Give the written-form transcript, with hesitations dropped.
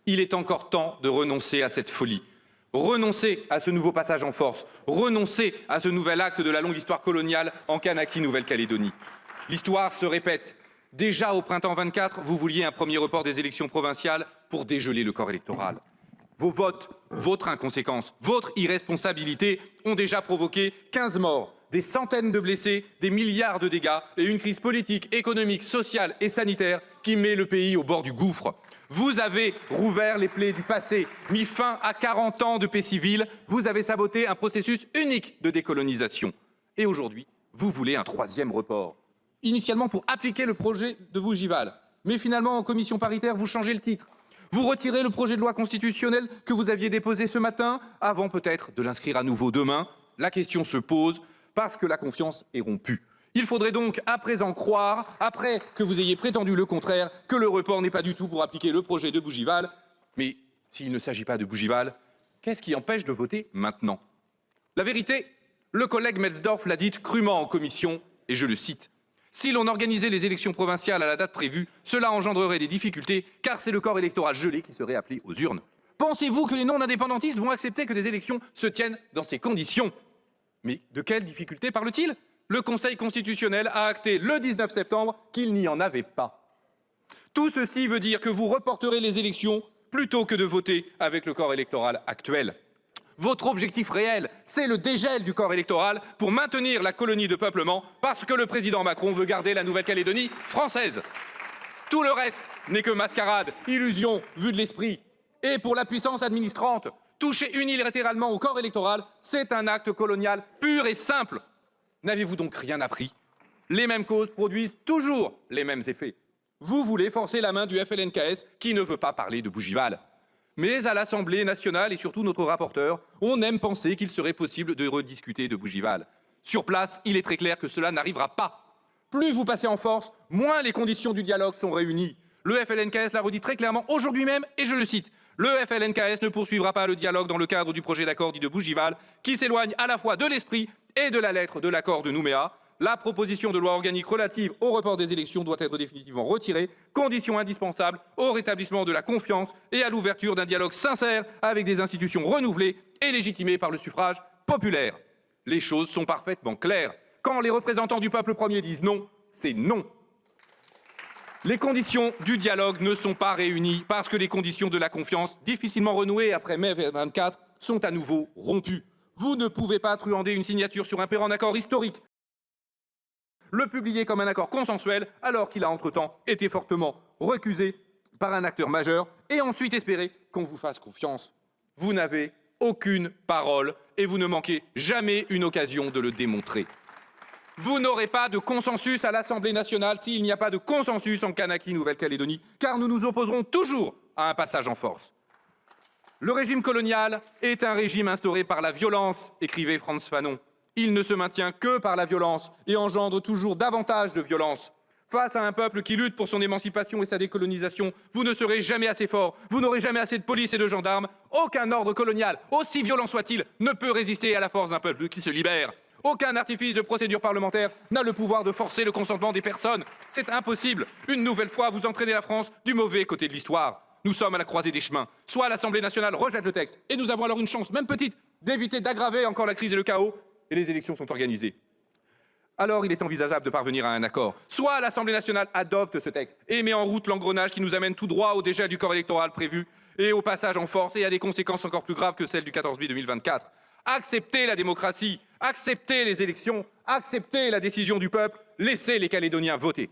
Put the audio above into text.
Il est encore temps de renoncer à cette folie. Renoncer à ce nouveau passage en force, renoncer à ce nouvel acte de la longue histoire coloniale en Kanaky, Nouvelle-Calédonie. L'histoire se répète. Déjà au printemps 24, vous vouliez un premier report des élections provinciales pour dégeler le corps électoral. Vos votes, votre inconséquence, votre irresponsabilité ont déjà provoqué 15 morts, des centaines de blessés, des milliards de dégâts et une crise politique, économique, sociale et sanitaire qui met le pays au bord du gouffre. Vous avez rouvert les plaies du passé, mis fin à 40 ans de paix civile, vous avez saboté un processus unique de décolonisation. Et aujourd'hui, vous voulez un troisième report. Initialement pour appliquer le projet de Bougival, mais finalement en commission paritaire, vous changez le titre. Vous retirez le projet de loi constitutionnelle que vous aviez déposé ce matin, avant peut-être de l'inscrire à nouveau demain. La question se pose parce que la confiance est rompue. Il faudrait donc à présent croire, après que vous ayez prétendu le contraire, que le report n'est pas du tout pour appliquer le projet de Bougival. Mais s'il ne s'agit pas de Bougival, qu'est-ce qui empêche de voter maintenant? La vérité, le collègue Metzdorf l'a dite crûment en commission, et je le cite. Si l'on organisait les élections provinciales à la date prévue, cela engendrerait des difficultés, car c'est le corps électoral gelé qui serait appelé aux urnes. Pensez-vous que les non-indépendantistes vont accepter que des élections se tiennent dans ces conditions? Mais de quelles difficultés parle-t-il? Le Conseil constitutionnel a acté le 19 septembre qu'il n'y en avait pas. Tout ceci veut dire que vous reporterez les élections plutôt que de voter avec le corps électoral actuel. Votre objectif réel, c'est le dégel du corps électoral pour maintenir la colonie de peuplement parce que le président Macron veut garder la Nouvelle-Calédonie française. Tout le reste n'est que mascarade, illusion, vue de l'esprit. Et pour la puissance administrante, toucher unilatéralement au corps électoral, c'est un acte colonial pur et simple. N'avez-vous donc rien appris? Les mêmes causes produisent toujours les mêmes effets. Vous voulez forcer la main du FLNKS qui ne veut pas parler de Bougival. Mais à l'Assemblée nationale et surtout notre rapporteur, on aime penser qu'il serait possible de rediscuter de Bougival. Sur place, il est très clair que cela n'arrivera pas. Plus vous passez en force, moins les conditions du dialogue sont réunies. Le FLNKS l'a redit très clairement aujourd'hui même, et je le cite. Le FLNKS ne poursuivra pas le dialogue dans le cadre du projet d'accord dit de Bougival, qui s'éloigne à la fois de l'esprit et de la lettre de l'accord de Nouméa. La proposition de loi organique relative au report des élections doit être définitivement retirée, condition indispensable au rétablissement de la confiance et à l'ouverture d'un dialogue sincère avec des institutions renouvelées et légitimées par le suffrage populaire. Les choses sont parfaitement claires. Quand les représentants du peuple premier disent non, c'est non. Les conditions du dialogue ne sont pas réunies parce que les conditions de la confiance, difficilement renouées après mai 24, sont à nouveau rompues. Vous ne pouvez pas truander une signature sur un pérenne accord historique, le publier comme un accord consensuel alors qu'il a entre-temps été fortement recusé par un acteur majeur et ensuite espérer qu'on vous fasse confiance. Vous n'avez aucune parole et vous ne manquez jamais une occasion de le démontrer. Vous n'aurez pas de consensus à l'Assemblée nationale s'il n'y a pas de consensus en Kanaky, Nouvelle-Calédonie, car nous nous opposerons toujours à un passage en force. Le régime colonial est un régime instauré par la violence, écrivait Frantz Fanon. Il ne se maintient que par la violence et engendre toujours davantage de violence. Face à un peuple qui lutte pour son émancipation et sa décolonisation, vous ne serez jamais assez fort, vous n'aurez jamais assez de police et de gendarmes. Aucun ordre colonial, aussi violent soit-il, ne peut résister à la force d'un peuple qui se libère. Aucun artifice de procédure parlementaire n'a le pouvoir de forcer le consentement des personnes. C'est impossible. Une nouvelle fois, vous entraînez la France du mauvais côté de l'histoire. Nous sommes à la croisée des chemins. Soit l'Assemblée nationale rejette le texte, et nous avons alors une chance, même petite, d'éviter d'aggraver encore la crise et le chaos, et les élections sont organisées. Alors il est envisageable de parvenir à un accord. Soit l'Assemblée nationale adopte ce texte et met en route l'engrenage qui nous amène tout droit au dégel du corps électoral prévu et au passage en force et à des conséquences encore plus graves que celles du 14 mai 2024. Acceptez la démocratie, acceptez les élections, acceptez la décision du peuple, laissez les Calédoniens voter.